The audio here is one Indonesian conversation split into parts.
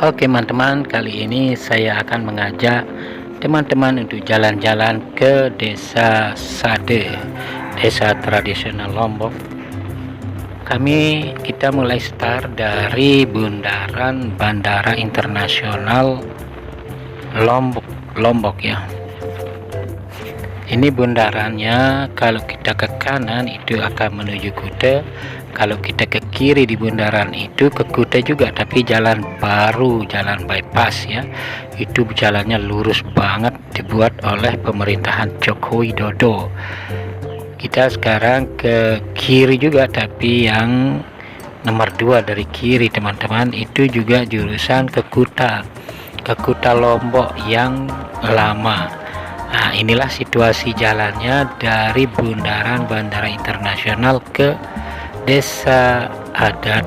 Oke teman-teman, kali ini saya akan mengajak teman-teman untuk jalan-jalan ke Desa Sade, desa tradisional Lombok. Kita mulai start dari bundaran Bandara Internasional Lombok ya. Ini bundarannya, kalau kita ke kanan itu akan menuju Kuta, kalau kita ke kiri di bundaran itu ke Kuta juga, tapi jalan baru, jalan bypass ya. Itu jalannya lurus banget, dibuat oleh pemerintahan Joko Widodo. Kita sekarang ke kiri juga, tapi yang nomor 2 dari kiri teman-teman, itu juga jurusan ke Kuta Lombok yang lama. Nah, inilah situasi jalannya dari bundaran Bandara Internasional ke desa adat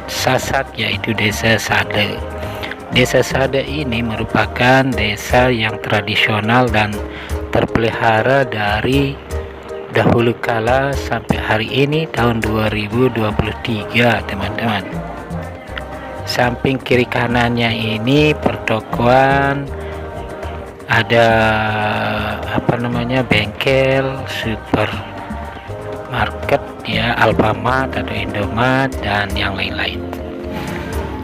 Sasak, yaitu Desa Sade. Desa Sade ini merupakan desa yang tradisional dan terpelihara dari dahulu kala sampai hari ini tahun 2023 teman-teman. Samping kiri kanannya ini pertokoan, ada bengkel, supermarket ya, Alfamart atau Indomart dan yang lain-lain.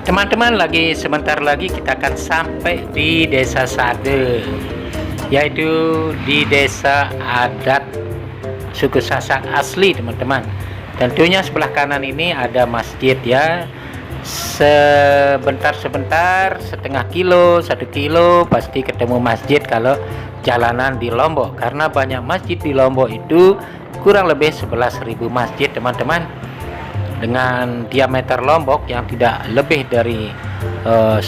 Teman-teman, sebentar lagi kita akan sampai di Desa Sade, yaitu di desa adat suku Sasak asli teman-teman. Tentunya sebelah kanan ini ada masjid ya. Sebentar setengah kilo 1 kilo pasti ketemu masjid kalau jalanan di Lombok, karena banyak masjid di Lombok itu, kurang lebih 11.000 masjid teman-teman, dengan diameter Lombok yang tidak lebih dari 100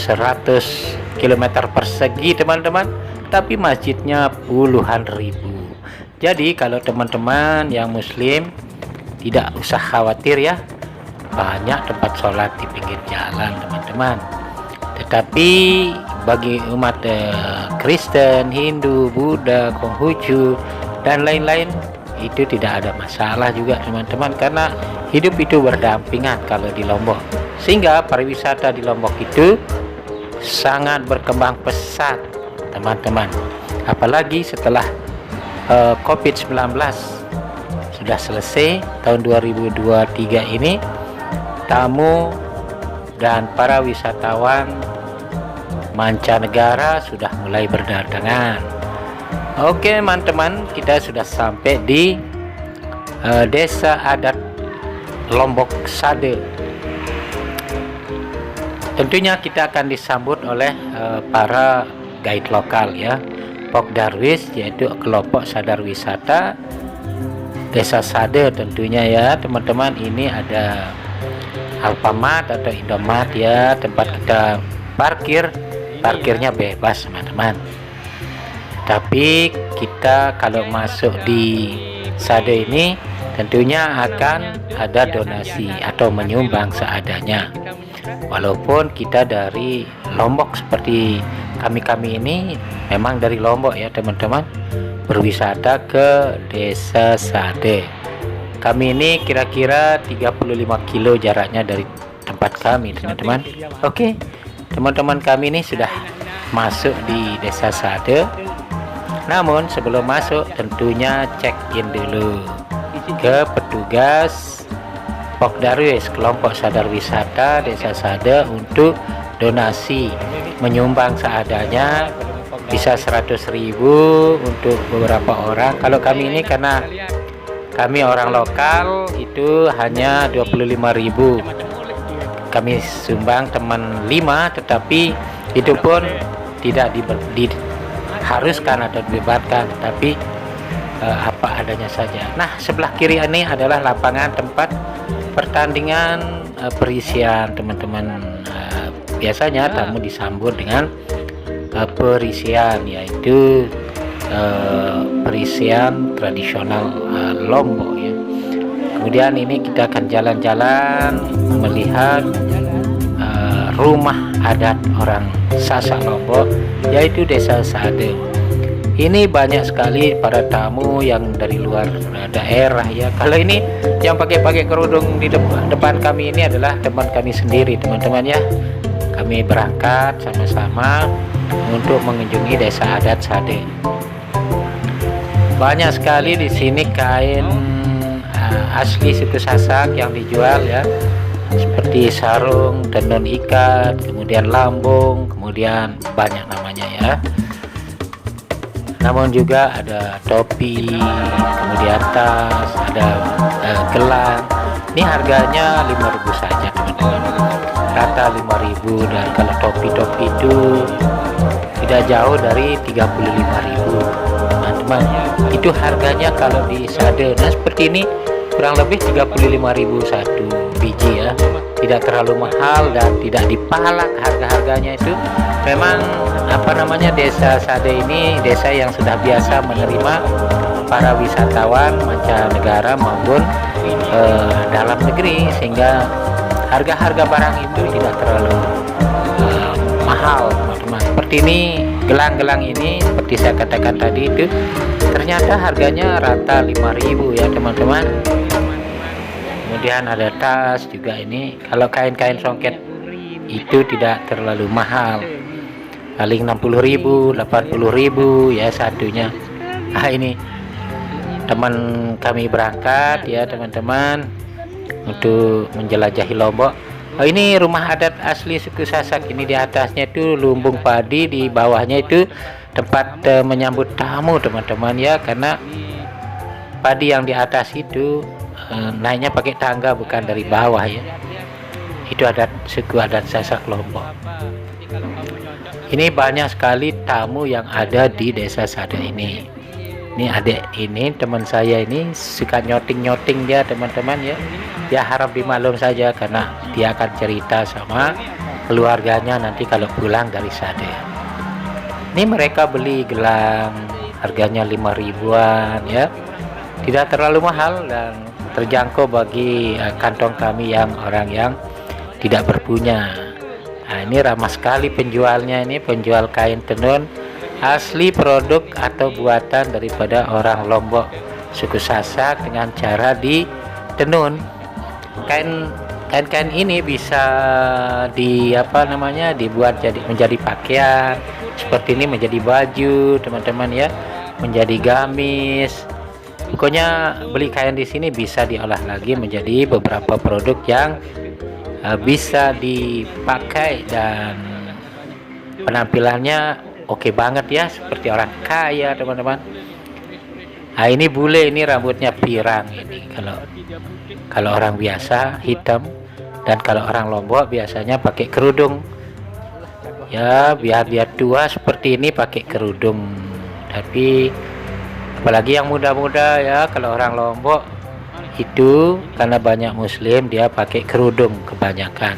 km persegi teman-teman, tapi masjidnya puluhan ribu. Jadi kalau teman-teman yang muslim tidak usah khawatir ya, banyak tempat sholat di pinggir jalan teman-teman. Tetapi bagi umat Kristen, Hindu, Buddha, Konghucu dan lain-lain itu tidak ada masalah juga teman-teman, karena hidup itu berdampingan kalau di Lombok, sehingga pariwisata di Lombok itu sangat berkembang pesat teman-teman. Apalagi setelah COVID-19 sudah selesai tahun 2023 ini, tamu dan para wisatawan mancanegara sudah mulai berdatangan. Oke teman-teman, kita sudah sampai di desa adat Lombok Sade. Tentunya kita akan disambut oleh para guide lokal ya, Pok Darwis, yaitu kelompok sadar wisata Desa Sade tentunya ya teman-teman. Ini ada Alfamart atau Indomart ya, tempat kita parkirnya bebas teman-teman. Tapi kita kalau masuk di Sade ini tentunya akan ada donasi atau menyumbang seadanya. Walaupun kita dari Lombok, seperti kami ini memang dari Lombok ya teman-teman, berwisata ke Desa Sade. Kami ini kira-kira 35 kilo jaraknya dari tempat kami teman-teman. Oke, teman-teman kami ini sudah masuk di Desa Sade. Namun sebelum masuk tentunya check in dulu ke petugas Pok Darwis, kelompok sadar wisata Desa Sade, untuk donasi menyumbang seadanya, bisa 100.000 untuk beberapa orang. Kalau kami ini karena kami orang lokal itu hanya 25.000 kami sumbang teman 5, tetapi itu pun tidak diharuskan atau dibebankan, tapi apa adanya saja. Nah, sebelah kiri ini adalah lapangan tempat pertandingan perisian teman-teman. Biasanya tamu disambut dengan perisian, yaitu perisian tradisional Lombok ya. Kemudian ini kita akan jalan-jalan melihat rumah adat orang Sasak Lombok, yaitu Desa Sade. Ini banyak sekali para tamu yang dari luar daerah ya. Kalau ini yang pakai kerudung di depan kami ini adalah teman kami sendiri teman-teman ya. kami berangkat sama-sama untuk mengunjungi desa adat Sade. Banyak sekali di sini kain asli suku Sasak yang dijual ya, seperti sarung, tenun ikat, kemudian lambung, kemudian banyak namanya ya. Namun juga ada topi, kemudian tas, ada gelang. Ini harganya 5.000 saja teman-teman, rata 5.000. Dan kalau topi-topi itu tidak jauh dari 35.000 teman-teman. Itu harganya kalau di Sade. Nah seperti ini kurang lebih 35.000 satu biji ya, tidak terlalu mahal dan tidak dipalak harga-harganya. Itu memang desa Sade ini desa yang sudah biasa menerima para wisatawan mancanegara maupun dalam negeri, sehingga harga-harga barang itu tidak terlalu mahal teman-teman. Seperti ini gelang-gelang ini, seperti saya katakan tadi, itu ternyata harganya rata 5.000 ya teman-teman. Kemudian ada tas juga. Ini kalau kain-kain songket itu tidak terlalu mahal, paling 60.000, 80.000 ya satunya. Ini teman kami berangkat ya teman-teman untuk menjelajahi Lombok. Ini rumah adat asli suku Sasak. Ini di atasnya itu lumbung padi, di bawahnya itu tempat menyambut tamu teman-teman ya, karena padi yang di atas itu naiknya pakai tangga, bukan dari bawah ya. Itu adat suku adat Sasak Lombok. Ini banyak sekali tamu yang ada di desa Sade ini. Ini adik ini teman saya ini suka nyoting-nyoting dia teman-teman ya. Dia harap dimaklum saja karena dia akan cerita sama keluarganya nanti kalau pulang dari Sade. Ini mereka beli gelang harganya 5.000-an ya, tidak terlalu mahal dan terjangkau bagi kantong kami yang orang yang tidak berpunya. Nah ini ramah sekali penjualnya, ini penjual kain tenun asli produk atau buatan daripada orang Lombok suku Sasak dengan cara ditenun. Kain ini bisa dibuat menjadi pakaian seperti ini, menjadi baju teman-teman ya, menjadi gamis. Pokoknya beli kain di sini bisa diolah lagi menjadi beberapa produk yang bisa dipakai dan penampilannya oke banget ya, seperti orang kaya teman-teman. Nah ini bule, ini rambutnya pirang. Ini kalau orang biasa hitam, dan kalau orang Lombok biasanya pakai kerudung ya, biar tua seperti ini pakai kerudung. Tapi apalagi yang muda-muda ya, kalau orang Lombok itu karena banyak muslim dia pakai kerudung kebanyakan.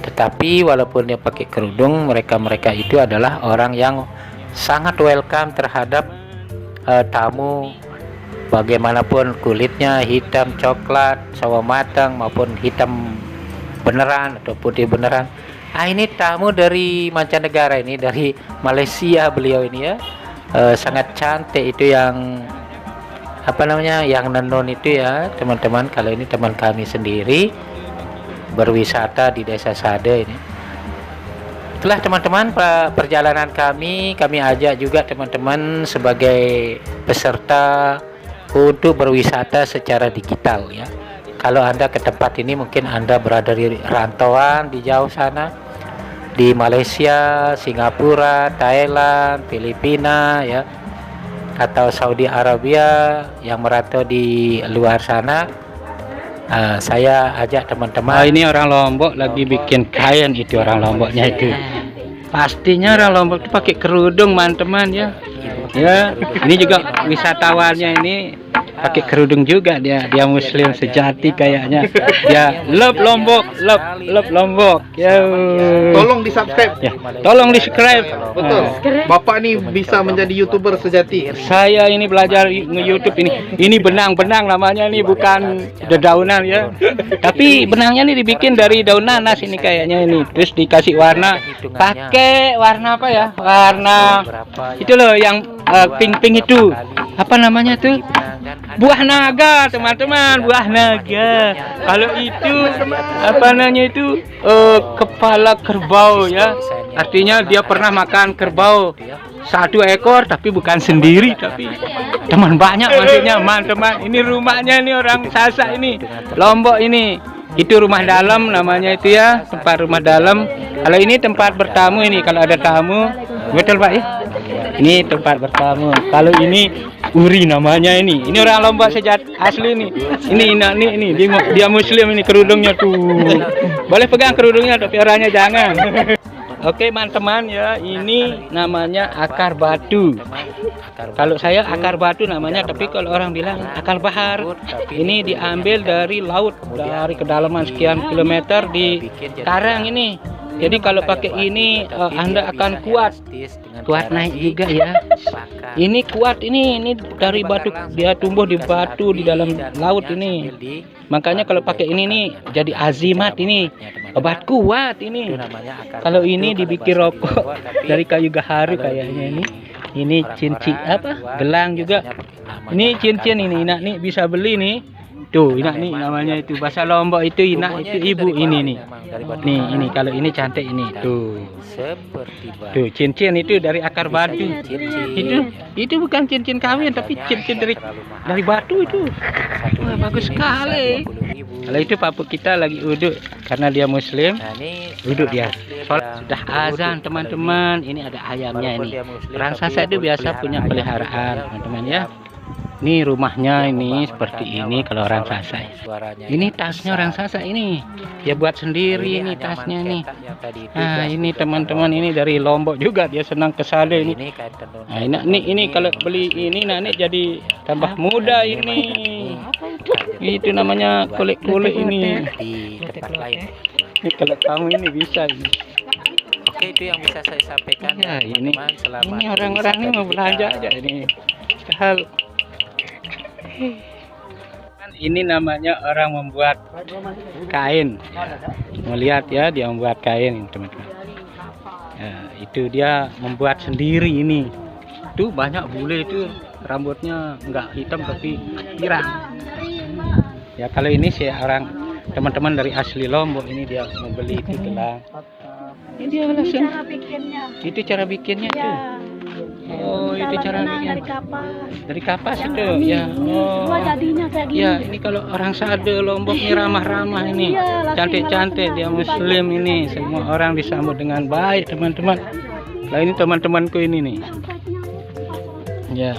Tetapi walaupun dia pakai kerudung, mereka itu adalah orang yang sangat welcome terhadap tamu, bagaimanapun kulitnya, hitam, coklat, sawo matang maupun hitam beneran atau putih beneran. Ini tamu dari mancanegara, ini dari Malaysia beliau ini ya. Sangat cantik itu yang yang nenun itu ya teman-teman. Kalau ini teman kami sendiri berwisata di desa Sade ini. Itulah teman-teman perjalanan kami ajak juga teman-teman sebagai peserta untuk berwisata secara digital ya. Kalau Anda ke tempat ini, mungkin Anda berada di rantauan di jauh sana, di Malaysia, Singapura, Thailand, Filipina ya, atau Saudi Arabia yang merantau di luar sana. Saya ajak teman-teman. Ini orang Lombok lagi bikin kain, itu orang Lomboknya itu. Pastinya orang Lombok itu pakai kerudung teman-teman ya. Ya, ini juga wisatawannya ini pakai kerudung juga, dia muslim sejati kayaknya. Dia love Lombok, love Lombok. Ya. Tolong di subscribe ya. Tolong di subscribe. Betul. Bapak nih bisa menjadi YouTuber sejati. Saya ini belajar nge-YouTube ini. Ini benang-benang namanya, ini bukan dedaunan ya. Tapi benangnya ini dibikin dari daun nanas ini kayaknya ini. Terus dikasih warna. Pakai warna apa ya? Warna itu loh yang pink-pink itu. Apa namanya tuh? buah naga teman-teman, buah naga. Kalau itu apa namanya itu kepala kerbau ya, artinya dia pernah makan kerbau 1 ekor, tapi bukan sendiri, tapi teman banyak maksudnya teman-teman. Ini rumahnya ini orang Sasak ini, Lombok ini. Itu rumah dalam namanya itu ya, tempat rumah dalam. Kalau ini tempat bertamu ini, kalau ada tamu, betul Pak ya? Ini tempat bertamu. Kalau ini Uri namanya ini. Ini orang Lombok asli nih. Ini dia Muslim ini, kerudungnya tuh. Boleh pegang kerudungnya tapi orangnya jangan. Oke teman-teman ya, ini namanya akar batu. Kalau saya akar batu namanya, tapi kalau orang bilang akar bahar. Ini diambil dari laut, dari kedalaman sekian kilometer di karang ini. Jadi kalau pakai ini Anda akan kuat naik juga ya. Ini kuat ini dari batu, dia tumbuh di batu di dalam laut ini. Makanya kalau pakai ini nih jadi azimat ini, obat kuat ini. Kalau ini dibikin rokok dari kayu gaharu kayaknya ini. Ini cincin apa? Gelang juga. Ini cincin ini, Inak nih bisa beli nih. Tuh, Inak nih namanya itu bahasa Lombok itu Inak itu ibu ini nih. Nih, ini kalau ini cantik ini. Tuh. Tuh, cincin itu dari akar batu. Itu bukan cincin kawin tapi cincin dari batu itu. Wah, bagus sekali. Kalau itu papu kita lagi uduk karena dia Muslim. Uduk dia. Sudah azan teman-teman. Ini ada ayamnya ini. Orang Sasak itu biasa punya peliharaan teman-teman ya. Ini rumahnya ini seperti ini kalau orang Sasak. Ini tasnya orang Sasak ini. Dia buat sendiri ini tasnya nih. Nah, ini teman-teman ini dari Lombok juga, dia senang ke sana ini. Nah, ini kalau beli ini nanti jadi tambah muda ini. Itu namanya kulit-kulit ini. Ini kalau kamu ini bisa ini. Oke, itu yang bisa saya sampaikan ya, ini teman-teman. Ini orang-orang ini mau belanja aja ini. Hal ini namanya orang membuat kain. Melihat ya, dia membuat kain teman-teman. Ya, itu dia membuat sendiri ini. Tuh banyak bule itu, rambutnya enggak hitam tapi pirang. Ya kalau ini sih orang teman-teman dari asli Lombok ini dia membeli itu gelang. Ini dia langsung. Itu cara bikinnya tuh. Oh, itu cara bikin dari kapas itu ya. Oh, ya ini kalau orang Sade Lombok ini ramah-ramah ini, cantik-cantik, dia Muslim ini, semua orang disambut dengan baik teman-teman. Nah ini teman-temanku ini nih ya,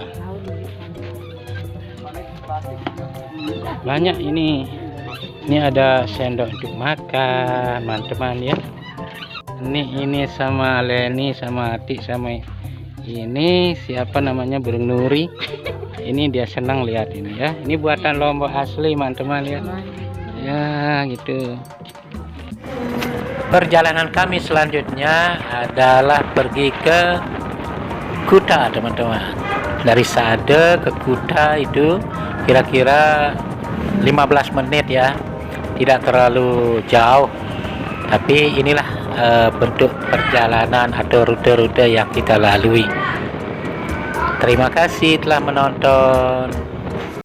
banyak ini ada sendok untuk makan teman-teman ya. Ini sama Leni sama Atik sama ini siapa namanya burung nuri. Ini dia senang lihat ini ya. Ini buatan Lombok asli teman-teman ya. Ya gitu. Perjalanan kami selanjutnya adalah pergi ke Kuta teman-teman. Dari Sade ke Kuta itu kira-kira 15 menit ya. Tidak terlalu jauh. Tapi inilah bentuk perjalanan atau rute-rute yang kita lalui. Terima kasih telah menonton.